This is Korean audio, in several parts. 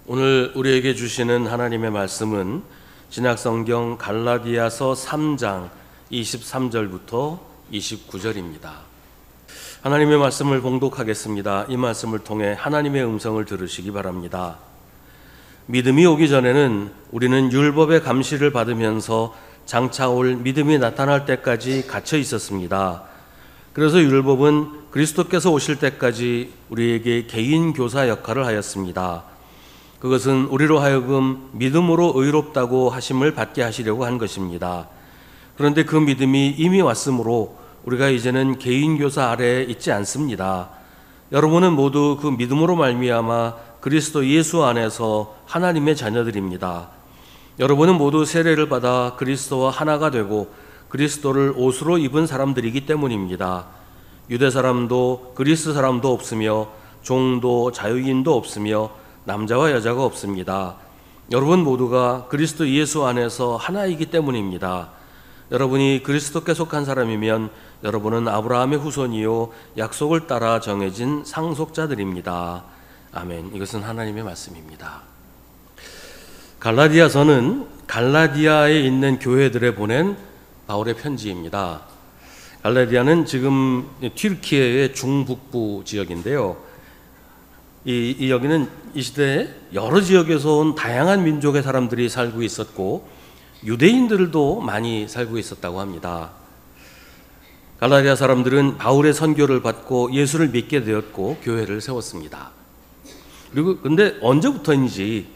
오늘 우리에게 주시는 하나님의 말씀은 신약성경 갈라디아서 3장 23절부터 29절입니다. 하나님의 말씀을 봉독하겠습니다. 이 말씀을 통해 하나님의 음성을 들으시기 바랍니다. 믿음이 오기 전에는 우리는 율법의 감시를 받으면서 장차 올 믿음이 나타날 때까지 갇혀 있었습니다. 그래서 율법은 그리스도께서 오실 때까지 우리에게 개인 교사 역할을 하였습니다. 그것은 우리로 하여금 믿음으로 의롭다고 하심을 받게 하시려고 한 것입니다. 그런데 그 믿음이 이미 왔으므로 우리가 이제는 개인 교사 아래에 있지 않습니다. 여러분은 모두 그 믿음으로 말미암아 그리스도 예수 안에서 하나님의 자녀들입니다. 여러분은 모두 세례를 받아 그리스도와 하나가 되고 그리스도를 옷으로 입은 사람들이기 때문입니다. 유대 사람도 그리스 사람도 없으며 종도 자유인도 없으며 남자와 여자가 없습니다. 여러분 모두가 그리스도 예수 안에서 하나이기 때문입니다. 여러분이 그리스도께 속한 사람이면 여러분은 아브라함의 후손이요 약속을 따라 정해진 상속자들입니다. 아멘. 이것은 하나님의 말씀입니다. 갈라디아서는 갈라디아에 있는 교회들에 보낸 바울의 편지입니다. 갈라디아는 지금 튀르키예의 중북부 지역인데요. 여기는 이 시대에 여러 지역에서 온 다양한 민족의 사람들이 살고 있었고 유대인들도 많이 살고 있었다고 합니다. 갈라디아 사람들은 바울의 선교를 받고 예수를 믿게 되었고 교회를 세웠습니다. 그리고 근데 언제부터인지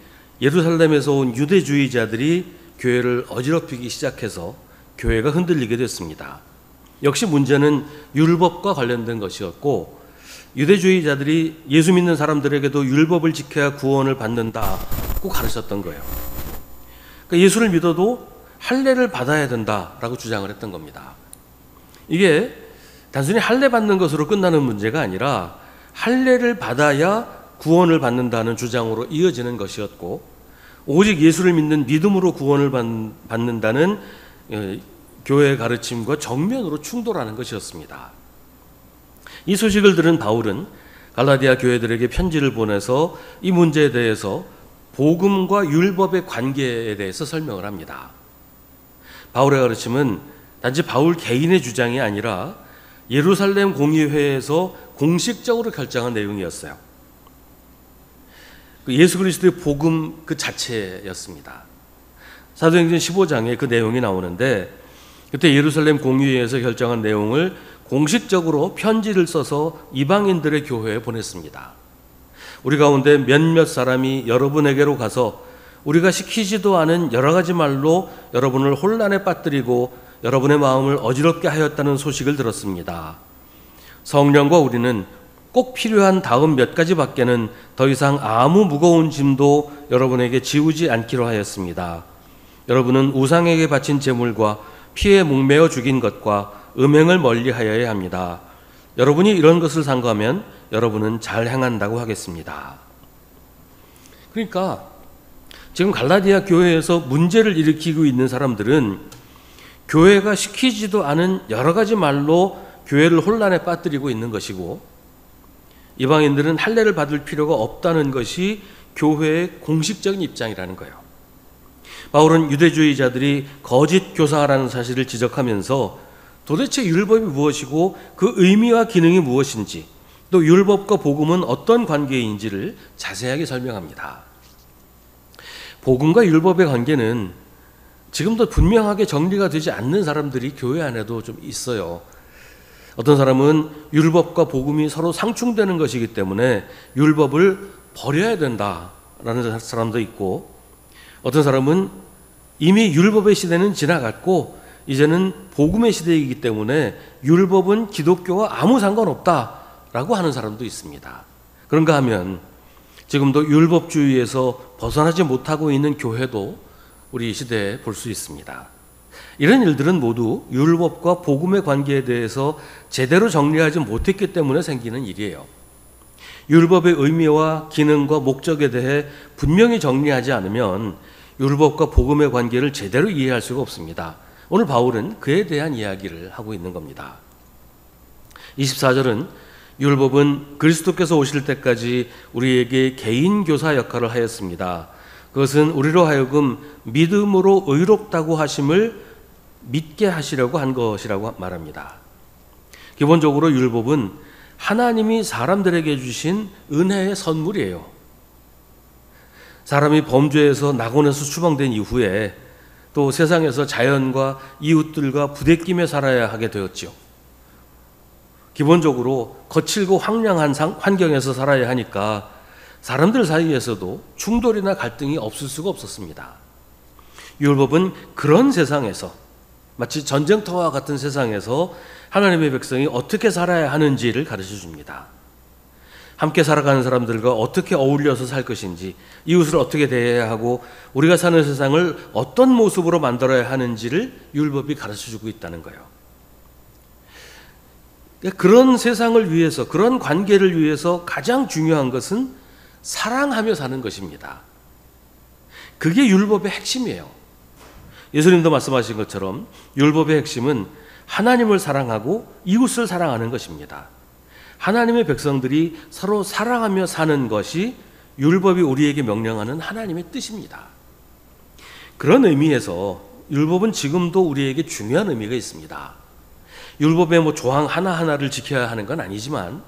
예루살렘에서 온 유대주의자들이 교회를 어지럽히기 시작해서 교회가 흔들리게 됐습니다. 역시 문제는 율법과 관련된 것이었고 유대주의자들이 예수 믿는 사람들에게도 율법을 지켜야 구원을 받는다고 가르쳤던 거예요. 그러니까 예수를 믿어도 할례를 받아야 된다라고 주장을 했던 겁니다. 이게 단순히 할례 받는 것으로 끝나는 문제가 아니라 할례를 받아야 구원을 받는다는 주장으로 이어지는 것이었고 오직 예수를 믿는 믿음으로 구원을 받는다는 교회의 가르침과 정면으로 충돌하는 것이었습니다. 이 소식을 들은 바울은 갈라디아 교회들에게 편지를 보내서 이 문제에 대해서 복음과 율법의 관계에 대해서 설명을 합니다. 바울의 가르침은 단지 바울 개인의 주장이 아니라 예루살렘 공의회에서 공식적으로 결정한 내용이었어요. 예수 그리스도의 복음 그 자체였습니다. 사도행전 15장에 그 내용이 나오는데 그때 예루살렘 공의회에서 결정한 내용을 공식적으로 편지를 써서 이방인들의 교회에 보냈습니다. 우리 가운데 몇몇 사람이 여러분에게로 가서 우리가 시키지도 않은 여러 가지 말로 여러분을 혼란에 빠뜨리고 여러분의 마음을 어지럽게 하였다는 소식을 들었습니다. 성령과 우리는 꼭 필요한 다음 몇 가지밖에는 더 이상 아무 무거운 짐도 여러분에게 지우지 않기로 하였습니다. 여러분은 우상에게 바친 제물과 피에 목매어 죽인 것과 음행을 멀리하여야 합니다. 여러분이 이런 것을 삼가면 여러분은 잘 행한다고 하겠습니다. 그러니까 지금 갈라디아 교회에서 문제를 일으키고 있는 사람들은 교회가 시키지도 않은 여러 가지 말로 교회를 혼란에 빠뜨리고 있는 것이고 이방인들은 할례를 받을 필요가 없다는 것이 교회의 공식적인 입장이라는 거예요. 바울은 유대주의자들이 거짓 교사라는 사실을 지적하면서 도대체 율법이 무엇이고 그 의미와 기능이 무엇인지 또 율법과 복음은 어떤 관계인지를 자세하게 설명합니다. 복음과 율법의 관계는 지금도 분명하게 정리가 되지 않는 사람들이 교회 안에도 좀 있어요. 어떤 사람은 율법과 복음이 서로 상충되는 것이기 때문에 율법을 버려야 된다라는 사람도 있고 어떤 사람은 이미 율법의 시대는 지나갔고 이제는 복음의 시대이기 때문에 율법은 기독교와 아무 상관없다라고 하는 사람도 있습니다. 그런가 하면 지금도 율법주의에서 벗어나지 못하고 있는 교회도 우리 시대에 볼 수 있습니다. 이런 일들은 모두 율법과 복음의 관계에 대해서 제대로 정리하지 못했기 때문에 생기는 일이에요. 율법의 의미와 기능과 목적에 대해 분명히 정리하지 않으면 율법과 복음의 관계를 제대로 이해할 수가 없습니다. 오늘 바울은 그에 대한 이야기를 하고 있는 겁니다. 24절은 율법은 그리스도께서 오실 때까지 우리에게 개인 교사 역할을 하였습니다. 그것은 우리로 하여금 믿음으로 의롭다고 하심을 믿게 하시려고 한 것이라고 말합니다. 기본적으로 율법은 하나님이 사람들에게 주신 은혜의 선물이에요. 사람이 범죄에서 낙원에서 추방된 이후에 또 세상에서 자연과 이웃들과 부대끼며 살아야 하게 되었지요. 기본적으로 거칠고 황량한 환경에서 살아야 하니까 사람들 사이에서도 충돌이나 갈등이 없을 수가 없었습니다. 율법은 그런 세상에서, 마치 전쟁터와 같은 세상에서 하나님의 백성이 어떻게 살아야 하는지를 가르쳐 줍니다. 함께 살아가는 사람들과 어떻게 어울려서 살 것인지, 이웃을 어떻게 대해야 하고 우리가 사는 세상을 어떤 모습으로 만들어야 하는지를 율법이 가르쳐 주고 있다는 거예요. 그런 세상을 위해서, 그런 관계를 위해서 가장 중요한 것은 사랑하며 사는 것입니다. 그게 율법의 핵심이에요. 예수님도 말씀하신 것처럼 율법의 핵심은 하나님을 사랑하고 이웃을 사랑하는 것입니다. 하나님의 백성들이 서로 사랑하며 사는 것이 율법이 우리에게 명령하는 하나님의 뜻입니다. 그런 의미에서 율법은 지금도 우리에게 중요한 의미가 있습니다. 율법의 조항 하나하나를 지켜야 하는 건 아니지만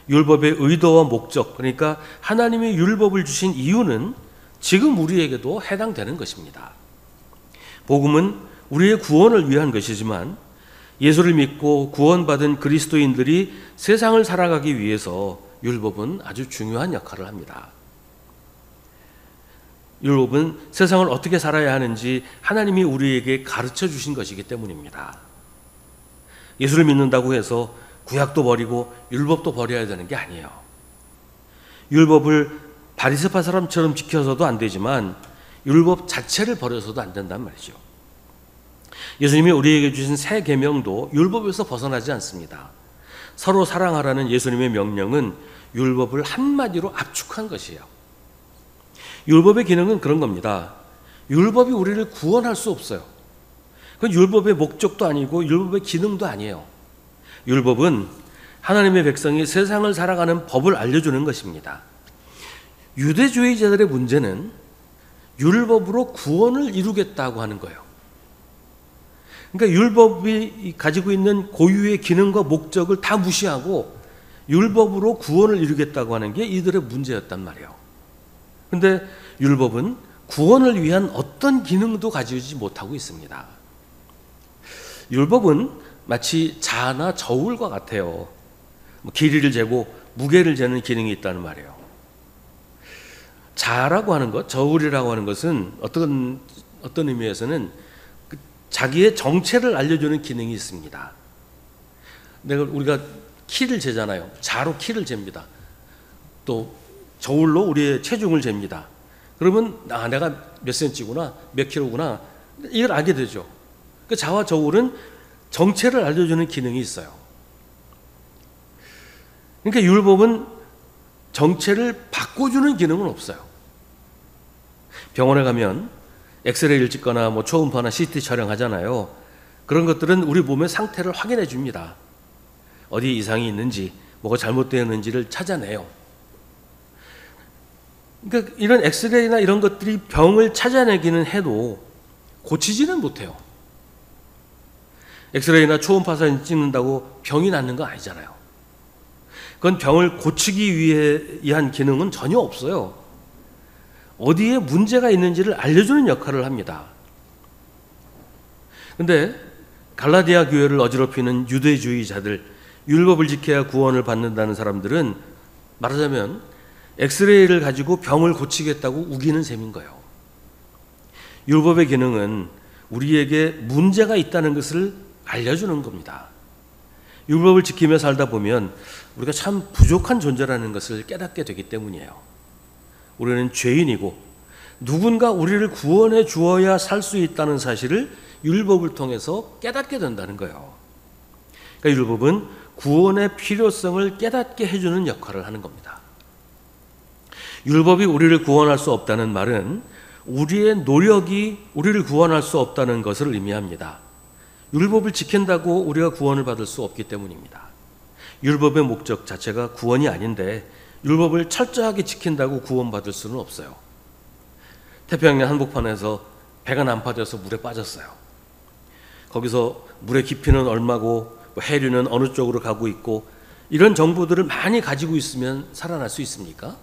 율법의 의도와 목적, 그러니까 하나님이 율법을 주신 이유는 지금 우리에게도 해당되는 것입니다. 복음은 우리의 구원을 위한 것이지만 예수를 믿고 구원받은 그리스도인들이 세상을 살아가기 위해서 율법은 아주 중요한 역할을 합니다. 율법은 세상을 어떻게 살아야 하는지 하나님이 우리에게 가르쳐 주신 것이기 때문입니다. 예수를 믿는다고 해서 구약도 버리고 율법도 버려야 되는 게 아니에요. 율법을 바리새파 사람처럼 지켜서도 안 되지만 율법 자체를 버려서도 안 된단 말이죠. 예수님이 우리에게 주신 새 계명도 율법에서 벗어나지 않습니다. 서로 사랑하라는 예수님의 명령은 율법을 한마디로 압축한 것이에요. 율법의 기능은 그런 겁니다. 율법이 우리를 구원할 수 없어요. 그건 율법의 목적도 아니고 율법의 기능도 아니에요. 율법은 하나님의 백성이 세상을 살아가는 법을 알려주는 것입니다. 유대주의자들의 문제는 율법으로 구원을 이루겠다고 하는 거예요. 그러니까 율법이 가지고 있는 고유의 기능과 목적을 다 무시하고 율법으로 구원을 이루겠다고 하는 게 이들의 문제였단 말이에요. 그런데 율법은 구원을 위한 어떤 기능도 가지지 못하고 있습니다. 율법은 마치 자나 저울과 같아요. 길이를 재고 무게를 재는 기능이 있다는 말이에요. 자라고 하는 것, 저울이라고 하는 것은 어떤 의미에서는 자기의 정체를 알려주는 기능이 있습니다. 우리가 키를 재잖아요. 자로 키를 잽니다. 또 저울로 우리의 체중을 잽니다. 그러면 내가 몇 센치구나, 몇 킬로구나 이걸 알게 되죠. 그 자와 저울은 정체를 알려주는 기능이 있어요. 그러니까 율법은 정체를 바꿔주는 기능은 없어요. 병원에 가면 엑스레이를 찍거나 초음파나 CT 촬영하잖아요. 그런 것들은 우리 몸의 상태를 확인해 줍니다. 어디 이상이 있는지, 뭐가 잘못되었는지를 찾아내요. 그러니까 이런 엑스레이나 이런 것들이 병을 찾아내기는 해도 고치지는 못해요. 엑스레이나 초음파 사진 찍는다고 병이 낫는 거 아니잖아요. 그건 병을 고치기 위한 기능은 전혀 없어요. 어디에 문제가 있는지를 알려주는 역할을 합니다. 그런데 갈라디아 교회를 어지럽히는 유대주의자들, 율법을 지켜야 구원을 받는다는 사람들은 말하자면 엑스레이를 가지고 병을 고치겠다고 우기는 셈인 거예요. 율법의 기능은 우리에게 문제가 있다는 것을 알려주는 겁니다. 율법을 지키며 살다 보면 우리가 참 부족한 존재라는 것을 깨닫게 되기 때문이에요. 우리는 죄인이고 누군가 우리를 구원해 주어야 살 수 있다는 사실을 율법을 통해서 깨닫게 된다는 거예요. 그러니까 율법은 구원의 필요성을 깨닫게 해주는 역할을 하는 겁니다. 율법이 우리를 구원할 수 없다는 말은 우리의 노력이 우리를 구원할 수 없다는 것을 의미합니다. 율법을 지킨다고 우리가 구원을 받을 수 없기 때문입니다. 율법의 목적 자체가 구원이 아닌데 율법을 철저하게 지킨다고 구원받을 수는 없어요. 태평양 한복판에서 배가 난파되어서 물에 빠졌어요. 거기서 물의 깊이는 얼마고 해류는 어느 쪽으로 가고 있고 이런 정보들을 많이 가지고 있으면 살아날 수 있습니까?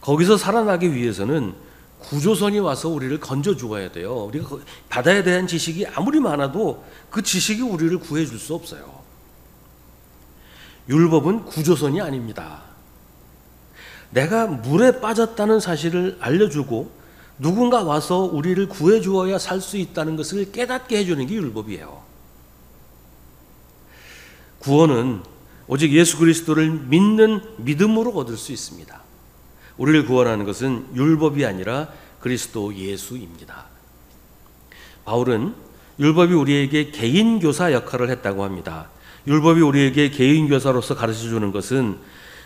거기서 살아나기 위해서는 구조선이 와서 우리를 건져 주어야 돼요. 우리가 바다에 대한 지식이 아무리 많아도 그 지식이 우리를 구해줄 수 없어요. 율법은 구조선이 아닙니다. 내가 물에 빠졌다는 사실을 알려주고 누군가 와서 우리를 구해주어야 살 수 있다는 것을 깨닫게 해주는 게 율법이에요. 구원은 오직 예수 그리스도를 믿는 믿음으로 얻을 수 있습니다. 우리를 구원하는 것은 율법이 아니라 그리스도 예수입니다. 바울은 율법이 우리에게 개인교사 역할을 했다고 합니다. 율법이 우리에게 개인교사로서 가르쳐주는 것은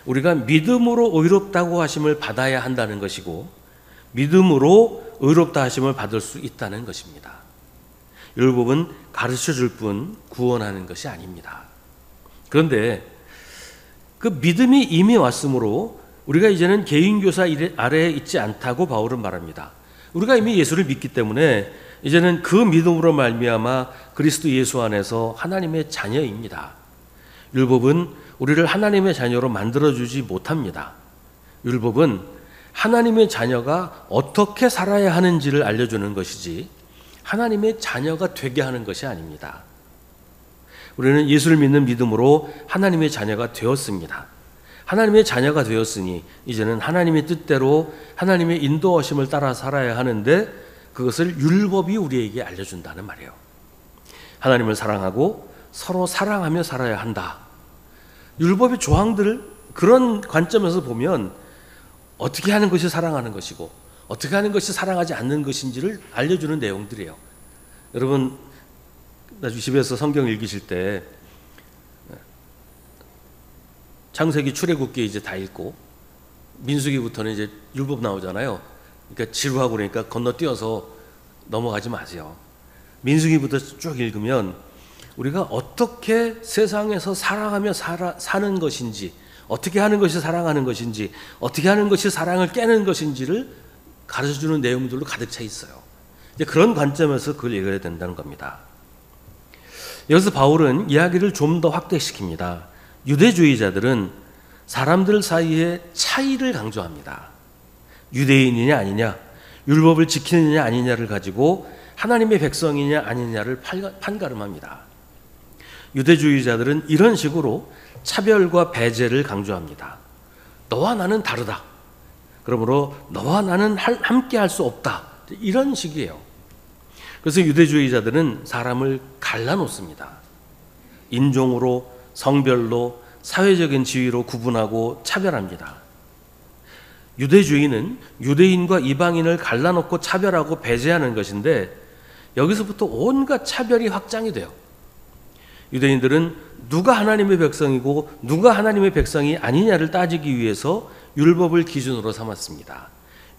우리가 믿음으로 의롭다고 하심을 받아야 한다는 것이고 믿음으로 의롭다 하심을 받을 수 있다는 것입니다. 율법은 가르쳐줄 뿐 구원하는 것이 아닙니다. 그런데 그 믿음이 이미 왔으므로 우리가 이제는 개인교사 아래에 있지 않다고 바울은 말합니다. 우리가 이미 예수를 믿기 때문에 이제는 그 믿음으로 말미암아 그리스도 예수 안에서 하나님의 자녀입니다. 율법은 우리를 하나님의 자녀로 만들어주지 못합니다. 율법은 하나님의 자녀가 어떻게 살아야 하는지를 알려주는 것이지 하나님의 자녀가 되게 하는 것이 아닙니다. 우리는 예수를 믿는 믿음으로 하나님의 자녀가 되었습니다. 하나님의 자녀가 되었으니 이제는 하나님의 뜻대로 하나님의 인도하심을 따라 살아야 하는데 그것을 율법이 우리에게 알려준다는 말이에요. 하나님을 사랑하고 서로 사랑하며 살아야 한다. 율법의 조항들을 그런 관점에서 보면 어떻게 하는 것이 사랑하는 것이고 어떻게 하는 것이 사랑하지 않는 것인지를 알려주는 내용들이에요. 여러분 나중에 집에서 성경 읽으실 때 창세기 출애굽기 이제 다 읽고 민수기부터는 이제 율법 나오잖아요. 그러니까 지루하고 그러니까 건너뛰어서 넘어가지 마세요. 민수기부터 쭉 읽으면 우리가 어떻게 세상에서 살아가며 사는 것인지 어떻게 하는 것이 사랑하는 것인지 어떻게 하는 것이 사랑을 깨는 것인지를 가르쳐주는 내용들로 가득 차 있어요. 이제 그런 관점에서 그걸 읽어야 된다는 겁니다. 여기서 바울은 이야기를 좀 더 확대시킵니다. 유대주의자들은 사람들 사이에 차이를 강조합니다. 유대인이냐 아니냐, 율법을 지키느냐 아니냐를 가지고 하나님의 백성이냐 아니냐를 판가름합니다. 유대주의자들은 이런 식으로 차별과 배제를 강조합니다. 너와 나는 다르다. 그러므로 너와 나는 함께 할 수 없다. 이런 식이에요. 그래서 유대주의자들은 사람을 갈라놓습니다. 인종으로, 성별로, 사회적인 지위로 구분하고 차별합니다. 유대주의는 유대인과 이방인을 갈라놓고 차별하고 배제하는 것인데 여기서부터 온갖 차별이 확장이 돼요. 유대인들은 누가 하나님의 백성이고 누가 하나님의 백성이 아니냐를 따지기 위해서 율법을 기준으로 삼았습니다.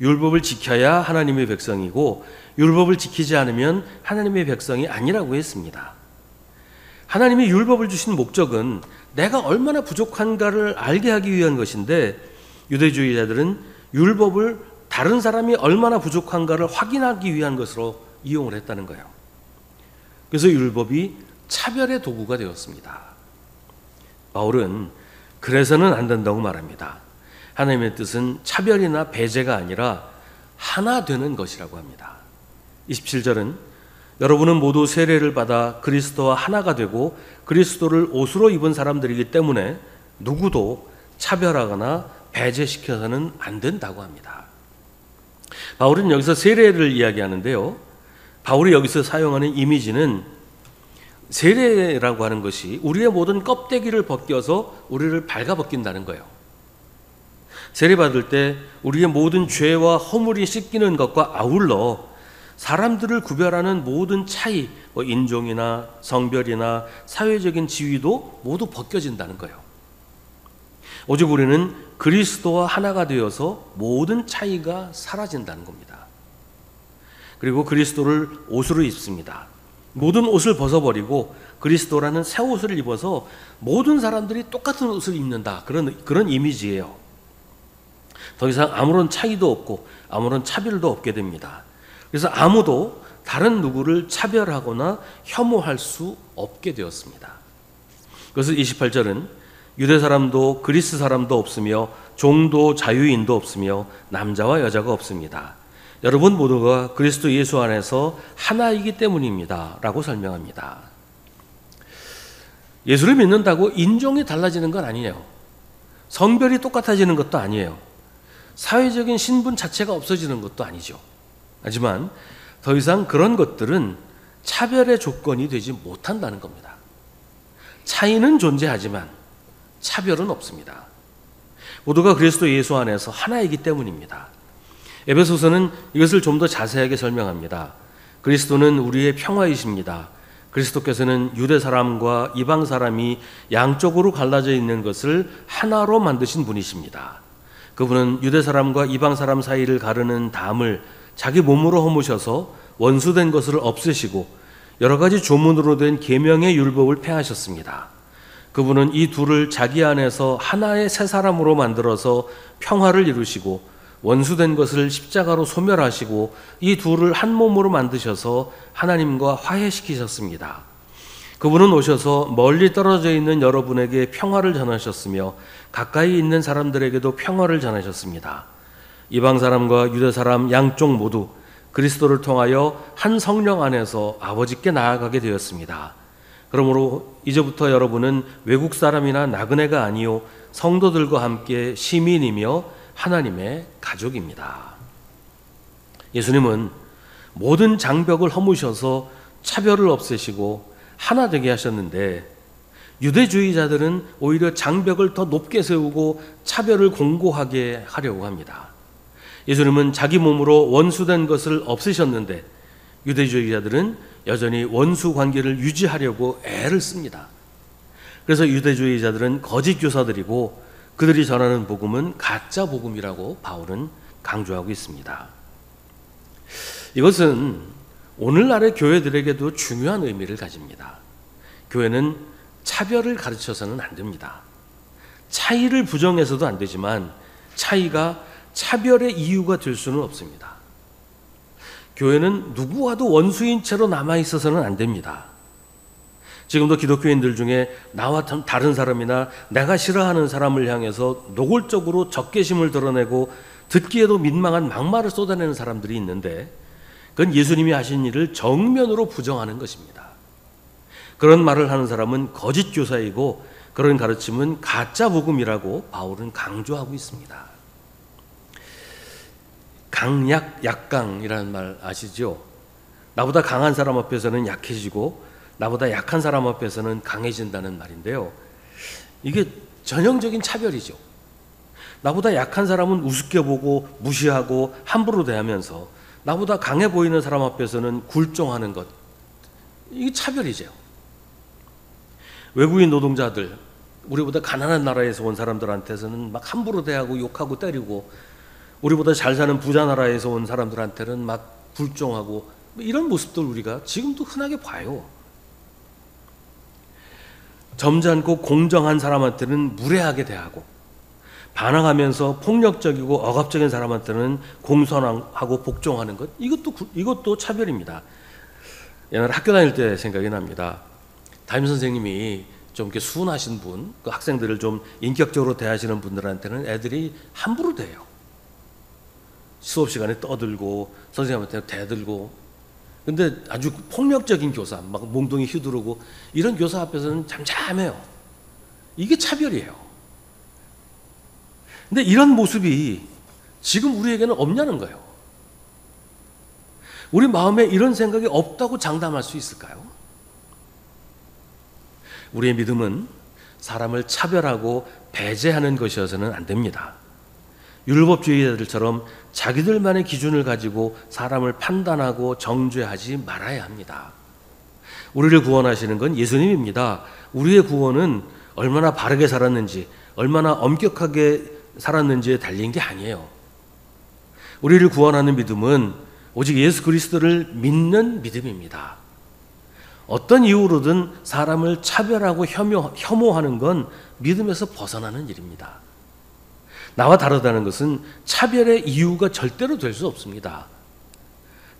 율법을 지켜야 하나님의 백성이고 율법을 지키지 않으면 하나님의 백성이 아니라고 했습니다. 하나님이 율법을 주신 목적은 내가 얼마나 부족한가를 알게 하기 위한 것인데 유대주의자들은 율법을 다른 사람이 얼마나 부족한가를 확인하기 위한 것으로 이용을 했다는 거예요. 그래서 율법이 차별의 도구가 되었습니다. 바울은 그래서는 안 된다고 말합니다. 하나님의 뜻은 차별이나 배제가 아니라 하나 되는 것이라고 합니다. 27절은 여러분은 모두 세례를 받아 그리스도와 하나가 되고 그리스도를 옷으로 입은 사람들이기 때문에 누구도 차별하거나 배제시켜서는 안 된다고 합니다. 바울은 여기서 세례를 이야기하는데요. 바울이 여기서 사용하는 이미지는 세례라고 하는 것이 우리의 모든 껍데기를 벗겨서 우리를 발가벗긴다는 거예요. 세례받을 때 우리의 모든 죄와 허물이 씻기는 것과 아울러 사람들을 구별하는 모든 차이, 인종이나 성별이나 사회적인 지위도 모두 벗겨진다는 거예요. 오직 우리는 그리스도와 하나가 되어서 모든 차이가 사라진다는 겁니다. 그리고 그리스도를 옷으로 입습니다. 모든 옷을 벗어버리고 그리스도라는 새 옷을 입어서 모든 사람들이 똑같은 옷을 입는다. 그런 이미지예요. 더 이상 아무런 차이도 없고 아무런 차별도 없게 됩니다. 그래서 아무도 다른 누구를 차별하거나 혐오할 수 없게 되었습니다. 그래서 28절은 유대 사람도 그리스 사람도 없으며 종도 자유인도 없으며 남자와 여자가 없습니다. 여러분 모두가 그리스도 예수 안에서 하나이기 때문입니다. 라고 설명합니다. 예수를 믿는다고 인종이 달라지는 건 아니에요. 성별이 똑같아지는 것도 아니에요. 사회적인 신분 자체가 없어지는 것도 아니죠. 하지만 더 이상 그런 것들은 차별의 조건이 되지 못한다는 겁니다. 차이는 존재하지만 차별은 없습니다. 모두가 그리스도 예수 안에서 하나이기 때문입니다. 에베소서는 이것을 좀 더 자세하게 설명합니다. 그리스도는 우리의 평화이십니다. 그리스도께서는 유대 사람과 이방 사람이 양쪽으로 갈라져 있는 것을 하나로 만드신 분이십니다. 그분은 유대 사람과 이방 사람 사이를 가르는 담을 자기 몸으로 허무셔서 원수된 것을 없애시고 여러 가지 조문으로 된 계명의 율법을 폐하셨습니다. 그분은 이 둘을 자기 안에서 하나의 새 사람으로 만들어서 평화를 이루시고 원수된 것을 십자가로 소멸하시고 이 둘을 한 몸으로 만드셔서 하나님과 화해시키셨습니다. 그분은 오셔서 멀리 떨어져 있는 여러분에게 평화를 전하셨으며 가까이 있는 사람들에게도 평화를 전하셨습니다. 이방 사람과 유대 사람 양쪽 모두 그리스도를 통하여 한 성령 안에서 아버지께 나아가게 되었습니다. 그러므로 이제부터 여러분은 외국 사람이나 나그네가 아니요 성도들과 함께 시민이며 하나님의 가족입니다. 예수님은 모든 장벽을 허무셔서 차별을 없애시고 하나 되게 하셨는데 유대주의자들은 오히려 장벽을 더 높게 세우고 차별을 공고하게 하려고 합니다. 예수님은 자기 몸으로 원수된 것을 없애셨는데 유대주의자들은 여전히 원수 관계를 유지하려고 애를 씁니다. 그래서 유대주의자들은 거짓 교사들이고 그들이 전하는 복음은 가짜 복음이라고 바울은 강조하고 있습니다. 이것은 오늘날의 교회들에게도 중요한 의미를 가집니다. 교회는 차별을 가르쳐서는 안 됩니다. 차이를 부정해서도 안 되지만 차이가 차별의 이유가 될 수는 없습니다. 교회는 누구와도 원수인 채로 남아있어서는 안 됩니다. 지금도 기독교인들 중에 나와 다른 사람이나 내가 싫어하는 사람을 향해서 노골적으로 적개심을 드러내고 듣기에도 민망한 막말을 쏟아내는 사람들이 있는데 그건 예수님이 하신 일을 정면으로 부정하는 것입니다. 그런 말을 하는 사람은 거짓 교사이고 그런 가르침은 가짜 복음이라고 바울은 강조하고 있습니다. 강약, 약강이라는 말 아시죠? 나보다 강한 사람 앞에서는 약해지고 나보다 약한 사람 앞에서는 강해진다는 말인데요. 이게 전형적인 차별이죠. 나보다 약한 사람은 우습게 보고 무시하고 함부로 대하면서 나보다 강해 보이는 사람 앞에서는 굴종하는 것. 이게 차별이죠. 외국인 노동자들, 우리보다 가난한 나라에서 온 사람들한테서는 막 함부로 대하고 욕하고 때리고 우리보다 잘 사는 부자 나라에서 온 사람들한테는 막 굴종하고 이런 모습들 우리가 지금도 흔하게 봐요. 점잖고 공정한 사람한테는 무례하게 대하고 반항하면서 폭력적이고 억압적인 사람한테는 공손하고 복종하는 것, 이것도 차별입니다. 옛날에 학교 다닐 때 생각이 납니다. 담임 선생님이 좀 이렇게 순하신 분, 그 학생들을 좀 인격적으로 대하시는 분들한테는 애들이 함부로 대해요. 수업 시간에 떠들고 선생님한테 대들고. 근데 아주 폭력적인 교사, 막 몽둥이 휘두르고 이런 교사 앞에서는 잠잠해요. 이게 차별이에요. 근데 이런 모습이 지금 우리에게는 없냐는 거예요. 우리 마음에 이런 생각이 없다고 장담할 수 있을까요? 우리의 믿음은 사람을 차별하고 배제하는 것이어서는 안 됩니다. 율법주의자들처럼 자기들만의 기준을 가지고 사람을 판단하고 정죄하지 말아야 합니다. 우리를 구원하시는 건 예수님입니다. 우리의 구원은 얼마나 바르게 살았는지, 얼마나 엄격하게 살았는지에 달린 게 아니에요. 우리를 구원하는 믿음은 오직 예수 그리스도를 믿는 믿음입니다. 어떤 이유로든 사람을 차별하고 혐오하는 건 믿음에서 벗어나는 일입니다. 나와 다르다는 것은 차별의 이유가 절대로 될 수 없습니다.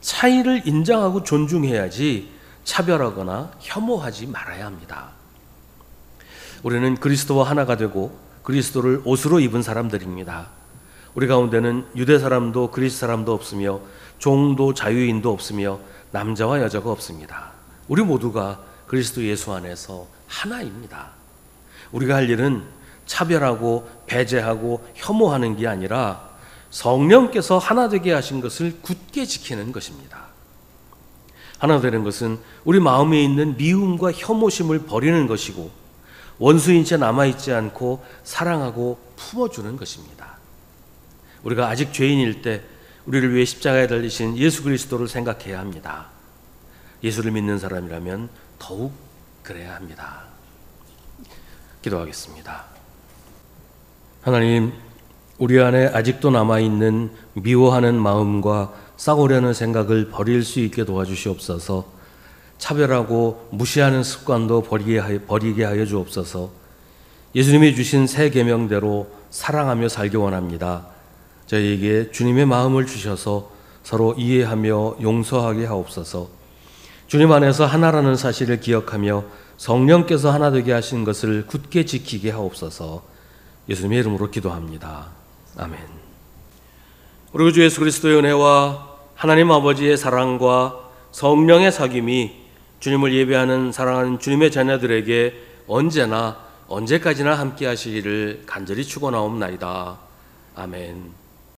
차이를 인정하고 존중해야지 차별하거나 혐오하지 말아야 합니다. 우리는 그리스도와 하나가 되고 그리스도를 옷으로 입은 사람들입니다. 우리 가운데는 유대 사람도 그리스 사람도 없으며 종도 자유인도 없으며 남자와 여자가 없습니다. 우리 모두가 그리스도 예수 안에서 하나입니다. 우리가 할 일은 차별하고 배제하고 혐오하는 게 아니라 성령께서 하나 되게 하신 것을 굳게 지키는 것입니다. 하나 되는 것은 우리 마음에 있는 미움과 혐오심을 버리는 것이고 원수인 채 남아있지 않고 사랑하고 품어주는 것입니다. 우리가 아직 죄인일 때 우리를 위해 십자가에 달리신 예수 그리스도를 생각해야 합니다. 예수를 믿는 사람이라면 더욱 그래야 합니다. 기도하겠습니다. 하나님, 우리 안에 아직도 남아있는 미워하는 마음과 싸우려는 생각을 버릴 수 있게 도와주시옵소서. 차별하고 무시하는 습관도 버리게 하여 주옵소서. 예수님이 주신 새 계명대로 사랑하며 살기 원합니다. 저희에게 주님의 마음을 주셔서 서로 이해하며 용서하게 하옵소서. 주님 안에서 하나라는 사실을 기억하며 성령께서 하나 되게 하신 것을 굳게 지키게 하옵소서. 예수님의 이름으로 기도합니다. 아멘. 우리 주 예수 그리스도의 은혜와 하나님 아버지의 사랑과 성령의 사귐이 주님을 예배하는 사랑하는 주님의 자녀들에게 언제나 언제까지나 함께 하시기를 간절히 축원하옵나이다. 아멘.